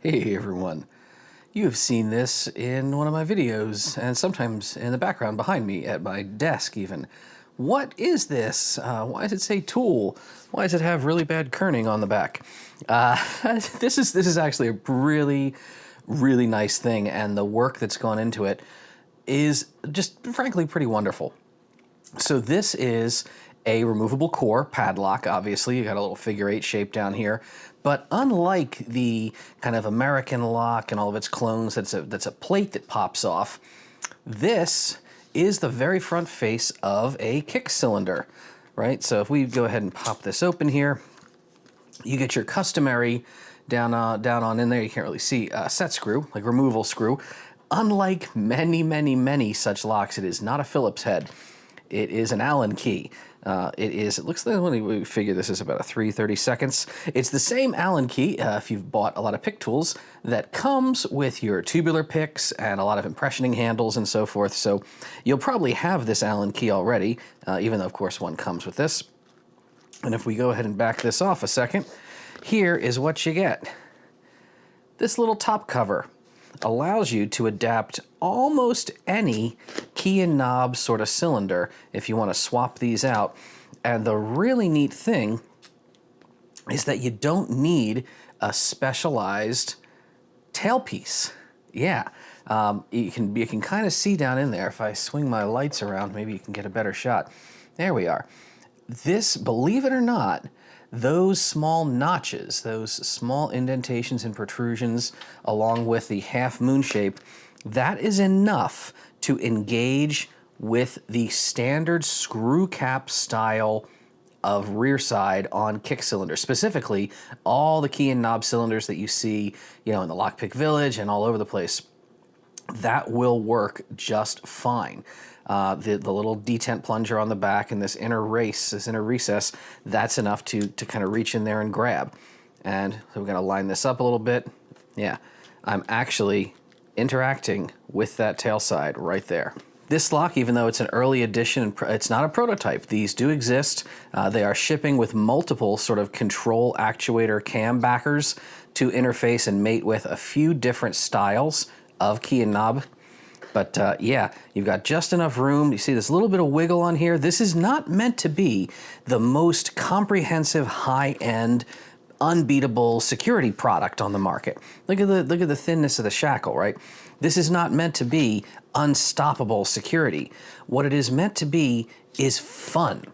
Hey everyone, you have seen this in one of my videos and sometimes in the background behind me at my desk even. What is this? Why does it say TOOL? Why does it have really bad kerning on the back? This is actually a really nice thing, and the work that's gone into it is just frankly pretty wonderful. So this is a removable core padlock. Obviously, you got a little figure 8 shape down here, but unlike the kind of American lock and all of its clones, that's a plate that pops off. This is the very front face of a KIK cylinder, right? So if we go ahead and pop this open here, you get your customary down on in there. You can't really see set screw, like removal screw. Unlike many such locks, it is not a Phillips head. It is an Allen key. It looks like, we figure this is about a 3/32. It's the same Allen key, if you've bought a lot of pick tools, that comes with your tubular picks and a lot of impressioning handles and so forth. So you'll probably have this Allen key already, even though of course one comes with this. And if we go ahead and back this off a second, here is what you get. This little top cover allows you to adapt almost any key and knob sort of cylinder if you want to swap these out. And the really neat thing is that you don't need a specialized tailpiece. Yeah, you can kind of see down in there. If I swing my lights around, maybe you can get a better shot. There we are. This, believe it or not, those small notches, those small indentations and protrusions, along with the half moon shape, that is enough to engage with the standard screw cap style of rear side on KIK cylinders. Specifically, all the key and knob cylinders that you see, in the Lockpick Village and all over the place, that will work just fine. The little detent plunger on the back and this inner recess, that's enough to kind of reach in there and grab. And so we're going to line this up a little bit. Yeah, I'm actually interacting with that tail side right there. This lock, even though it's an early edition, it's not a prototype. These do exist. They are shipping with multiple sort of control actuator cam backers to interface and mate with a few different styles of key and knob. But yeah, you've got just enough room. You see this little bit of wiggle on here. This is not meant to be the most comprehensive, high-end, unbeatable security product on the market. Look at the thinness of the shackle, right? This is not meant to be unstoppable security. What it is meant to be is fun.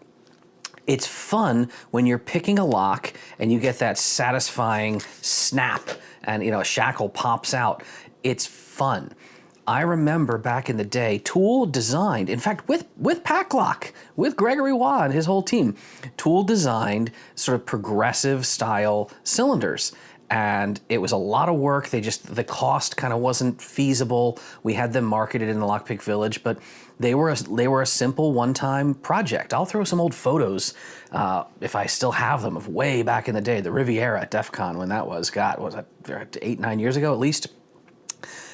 It's fun when you're picking a lock and you get that satisfying snap and a shackle pops out. It's fun. I remember back in the day, TOOL designed, in fact, with Padlock, with Gregory Waugh and his whole team, TOOL designed sort of progressive style cylinders. And it was a lot of work. The cost kind of wasn't feasible. We had them marketed in the Lockpick Village, but they were a simple one-time project. I'll throw some old photos, if I still have them, of way back in the day, the Riviera at DEFCON, when that was, God, was that 8-9 years ago at least?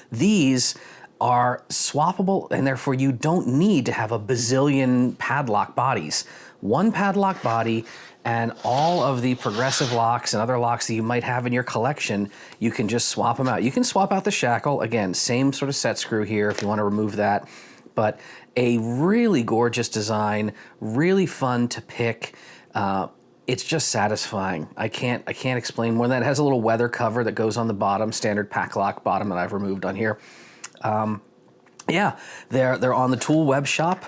These are swappable, and therefore you don't need to have a bazillion padlock bodies. One padlock body and all of the progressive locks and other locks that you might have in your collection, you can just swap them out. You can swap out the shackle. Again, same sort of set screw here if you want to remove that. But a really gorgeous design, really fun to pick. It's just satisfying. I can't explain more than that. It has a little weather cover that goes on the bottom, standard Padlock bottom that I've removed on here. Yeah, they're on the TOOL web shop,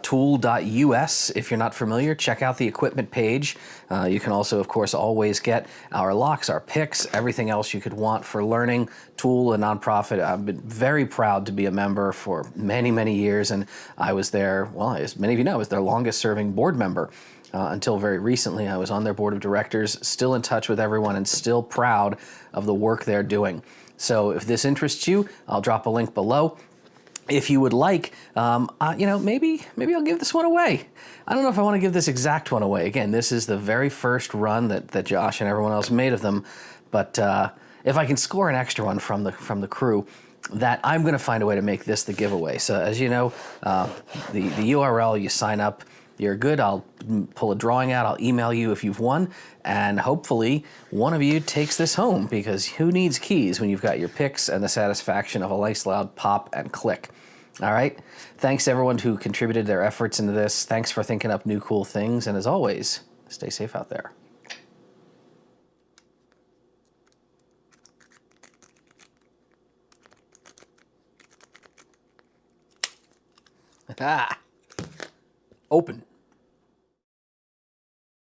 tool.us. If you're not familiar, check out the equipment page. You can also, of course, always get our locks, our picks, everything else you could want for learning. TOOL, a nonprofit. I've been very proud to be a member for many years, and I was there, well, as many of you know, I was their longest serving board member. Until very recently, I was on their board of directors, still in touch with everyone and still proud of the work they're doing. So if this interests you, I'll drop a link below. If you would like, maybe I'll give this one away. I don't know if I want to give this exact one away. Again, this is the very first run that Josh and everyone else made of them. But if I can score an extra one from the crew, that I'm going to find a way to make this the giveaway. So as you know, the URL, you sign up. you're good. I'll pull a drawing out. I'll email you if you've won. And hopefully one of you takes this home, because who needs keys when you've got your picks and the satisfaction of a nice loud pop and click? All right. Thanks to everyone who contributed their efforts into this. Thanks for thinking up new cool things. And as always, stay safe out there. Ah, open.